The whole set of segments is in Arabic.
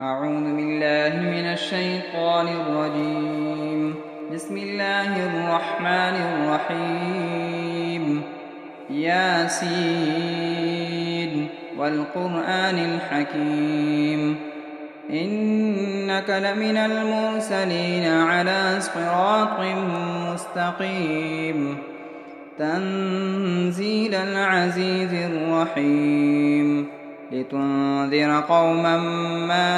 أعوذ بالله من الشيطان الرجيم. بسم الله الرحمن الرحيم. ياسين والقرآن الحكيم، إنك لمن المرسلين على صراط مستقيم، تنزيل العزيز الرحيم، لتنذر قوما ما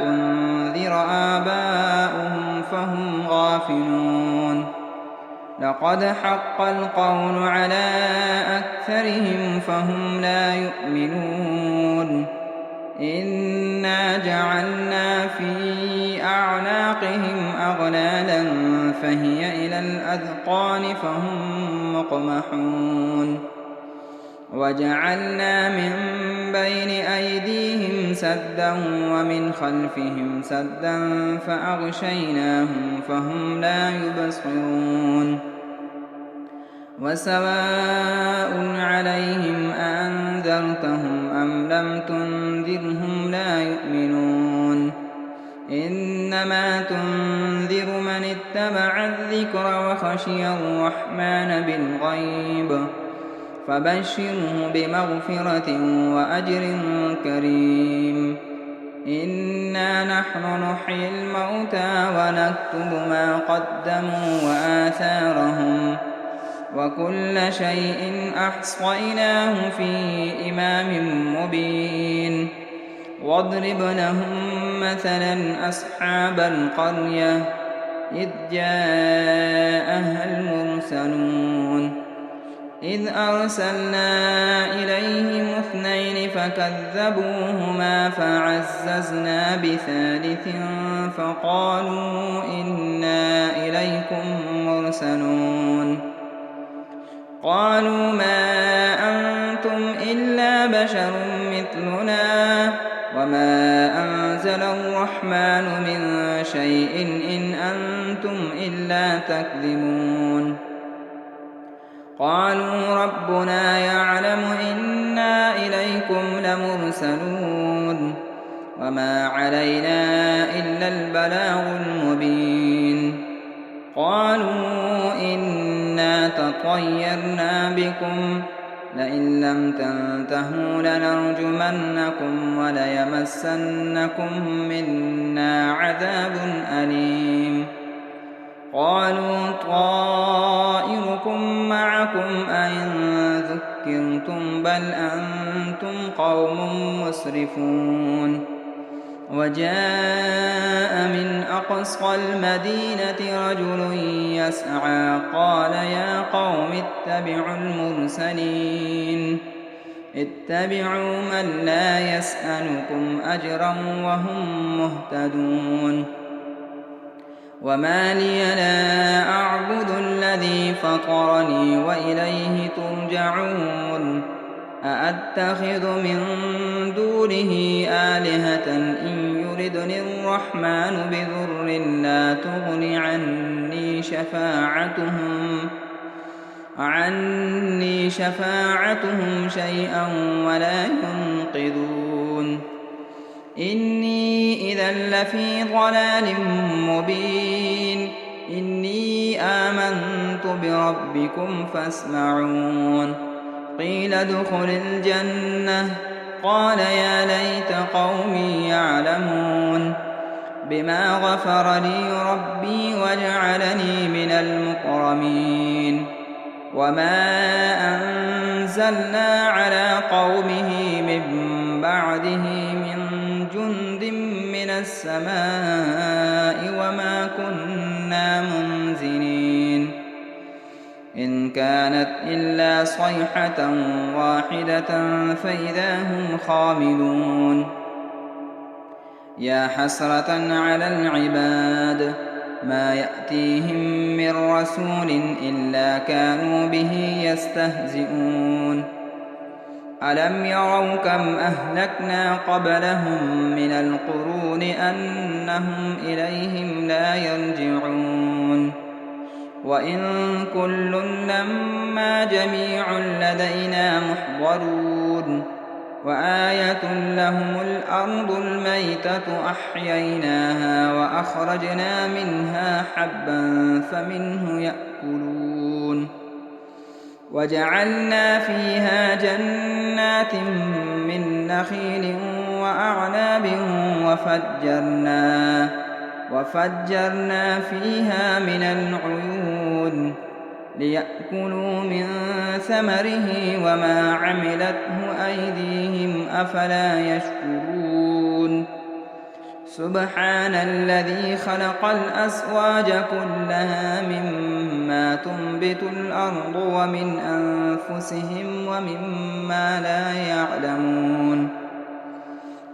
أنذر آباؤهم فهم غافلون. لقد حق القول على أكثرهم فهم لا يؤمنون. إنا جعلنا في أعناقهم أغلالا فهي إلى الأذقان فهم مقمحون. وجعلنا من بين أيديهم سدا ومن خلفهم سدا فأغشيناهم فهم لا يبصرون. وسواء عليهم أأنذرتهم أم لم تنذرهم لا يؤمنون. إنما تنذر من اتبع الذكر وخشي الرحمن بالغيب، فبشره بمغفرة وأجر كريم. إنا نحن نحيي الموتى ونكتب ما قدموا وآثارهم، وكل شيء أحصيناه في إمام مبين. واضرب لهم مثلا أصحاب القرية إذ جاءها المرسلون، إذ أرسلنا إليهم 2 فكذبوهما فعززنا بثالث فقالوا إنا إليكم مرسلون. قالوا ما أنتم إلا بشر مثلنا وما أنزل الرحمن من شيء إن أنتم إلا تكذبون. قالوا ربنا يعلم إنا إليكم لمرسلون وما علينا إلا البلاغ المبين. قالوا إنا تطيرنا بكم لئن لم تنتهوا لنرجمنكم وليمسنكم منا عذاب أليم. قالوا طائركم معكم أئن ذكرتم بل أنتم قوم مسرفون. وجاء من أقصى المدينة رجل يسعى قال يا قوم اتبعوا المرسلين، اتبعوا من لا يسألكم أجرا وهم مهتدون. وما لي لا أعبد الذي فطرني وإليه ترجعون. أأتخذ من دونه آلهة إن يردني الرحمن بضر لا تغن عني شفاعتهم شيئا ولا ينقذون. إني إذا لفي ضلال مبين. إني آمنت بربكم فاسمعون. قيل ادخل الجنة قال يا ليت قومي يعلمون بما غفر لي ربي وجعلني من المكرمين. وما أنزلنا على قومه من بعده من جند من السماء وما كنا منزلين. إن كانت إلا صيحة واحدة فإذا هم خامدون. يا حسرة على العباد ما يأتيهم من رسول إلا كانوا به يستهزئون. ألم يروا كم أهلكنا قبلهم من القرون أنهم إليهم لا يرجعون. وإن كل لما جميع لدينا محضرون. وآية لهم الأرض الميتة أحييناها وأخرجنا منها حبا فمنه يأكلون وجعلنا فيها جنات من نخيل وأعناب وفجرنا فيها من العيون ليأكلوا من ثمره وما عملته أيديهم أفلا يشكرون سبحان الذي خلق الأزواج كلها مما تنبت الأرض ومن أنفسهم ومما لا يعلمون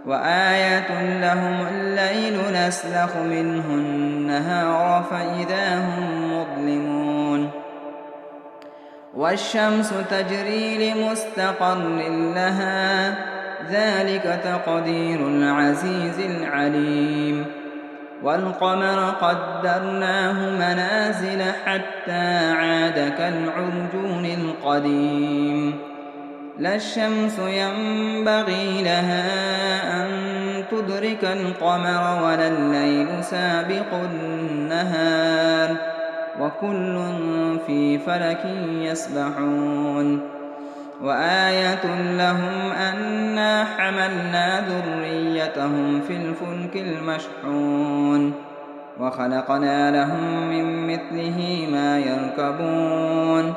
وآية لهم الليل نسلخ منه النهار فإذا هم مظلمون والشمس تجري لمستقر لها ذلك تقدير العزيز العليم والقمر قدرناه منازل حتى عاد كالعرجون القديم لا الشمس ينبغي لها أن تدرك القمر ولا الليل سابق النهار وكل في فلك يسبحون وآية لهم أنا حملنا ذريتهم في الفلك المشحون وخلقنا لهم من مثله ما يركبون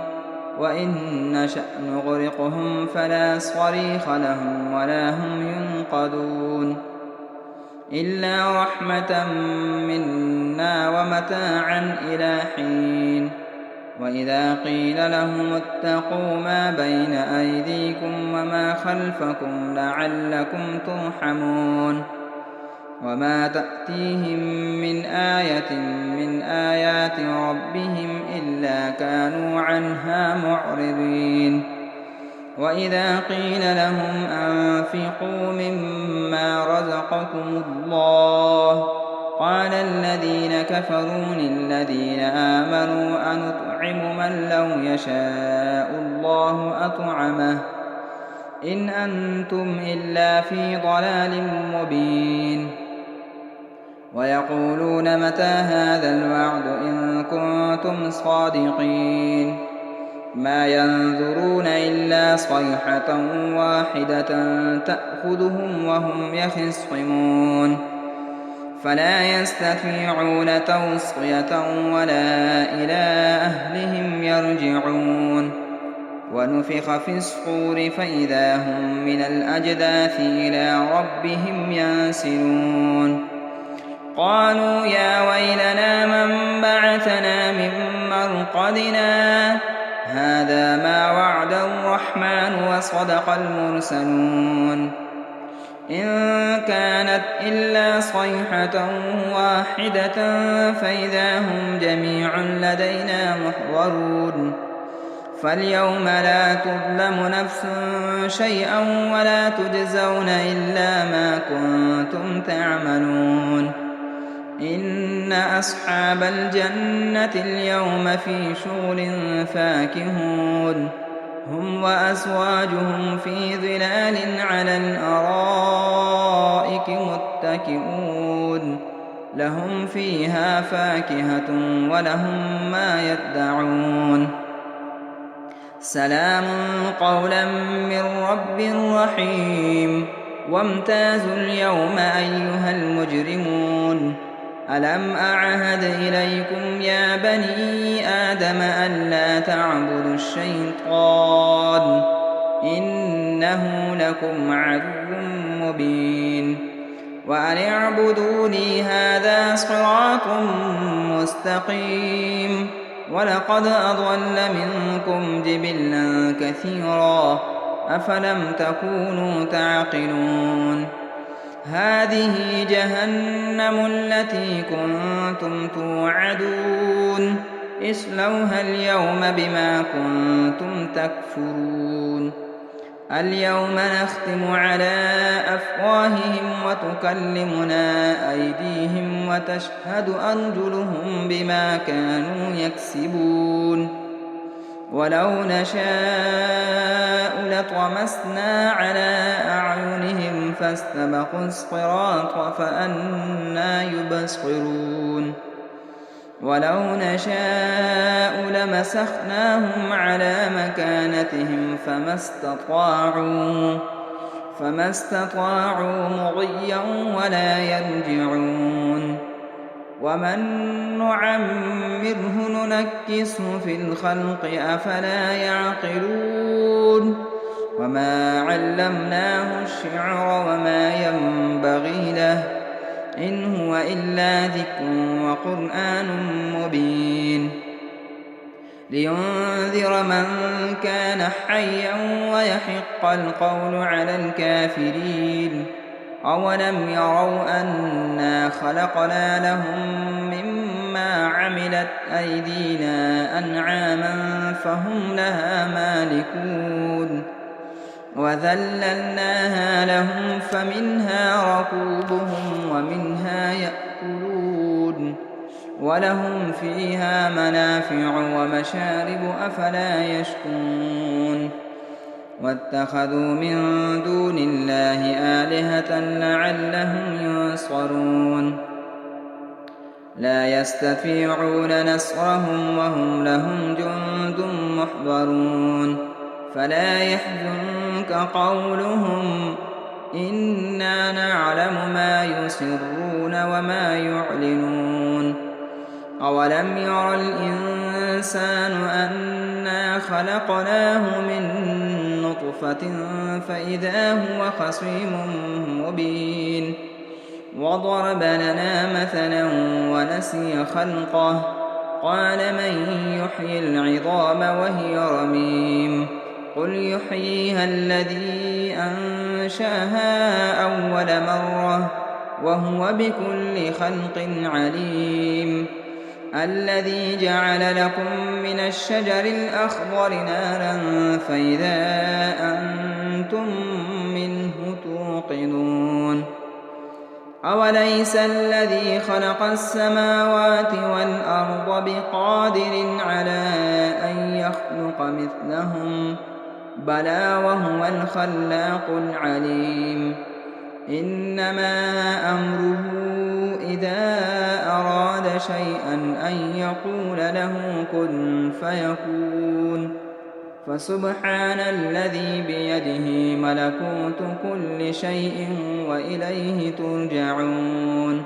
وإن نشأ نغرقهم فلا صريخ لهم ولا هم ينقذون إلا رحمة منا ومتاعا إلى حين وإذا قيل لهم اتقوا ما بين أيديكم وما خلفكم لعلكم ترحمون وما تأتيهم من آية من آيات ربهم إلا كانوا عنها معرضين وإذا قيل لهم أنفقوا مما رزقكم الله قال الذين كفروا للذين آمنوا أنطعم من لو يشاء الله أطعمه إن أنتم إلا في ضلال مبين ويقولون متى هذا الوعد إن كنتم صادقين ما ينظرون إلا صيحة واحدة تأخذهم وهم يخصمون فلا يستطيعون توصية ولا إلى أهلهم يرجعون ونفخ في الصور فإذا هم من الأجداث إلى ربهم ينسلون قالوا يا ويلنا من بعثنا من مرقدنا هذا ما وعد الرحمن وصدق المرسلون إن كانت إلا صيحة واحدة فإذا هم جميع لدينا محضرون فاليوم لا تظلم نفس شيئا ولا تجزون إلا ما كنتم تعملون إن أصحاب الجنة اليوم في شغل فاكهون هم وأزواجهم في ظلال على الأرائك متكئون لهم فيها فاكهة ولهم ما يدعون سلام قولا من رب رحيم وامتازوا اليوم أيها المجرمون ألم أعهد إليكم يا بني آدم ألا تعبدوا الشيطان إنه لكم عدو مبين وأن اعبدوني هذا صراط مستقيم ولقد أضل منكم جبلا كثيرا أفلم تكونوا تعقلون هذه جهنم التي كنتم توعدون اصلوها اليوم بما كنتم تكفرون اليوم نختم على أفواههم وتكلمنا أيديهم وتشهد أرجلهم بما كانوا يكسبون ولو نشاء لطمسنا على أعينهم فاستبقوا الصراط فأنى يبصرون ولو نشاء لمسخناهم على مكانتهم فما استطاعوا مضيا ولا يرجعون ومن نعمره ننكسه في الخلق أفلا يعقلون وما علمناه الشعر وما ينبغي له إن هو إلا ذكر وقرآن مبين لينذر من كان حيا ويحق القول على الكافرين أولم يروا أنا خلقنا لهم مما عملت أيدينا أنعاما فهم لها مالكون وذللناها لهم فمنها ركوبهم ومنها يأكلون ولهم فيها منافع ومشارب أفلا يشكرون واتخذوا من دون الله آلهة لعلهم ينصرون لا يستطيعون نصرهم وهم لهم جند محضرون فلا يحزنك قولهم إنا نعلم ما يسرون وما يعلنون أولم ير الإنسان أنا خلقناه من نطفة فإذا هو خصيم مبين وضرب لنا مثلا ونسي خلقه قال من يحيي العظام وهي رميم قل يحييها الذي أنشاها أول مرة وهو بكل خلق عليم الذي جعل لكم من الشجر الأخضر نارا فإذا أنتم منه توقدون أوليس الذي خلق السماوات والأرض بقادر على أن يخلق مثلهم بلى وهو الخلاق العليم إنما أمره إذا أراد شيئا أن يقول له كن فيكون فسبحان الذي بيده ملكوت كل شيء وإليه ترجعون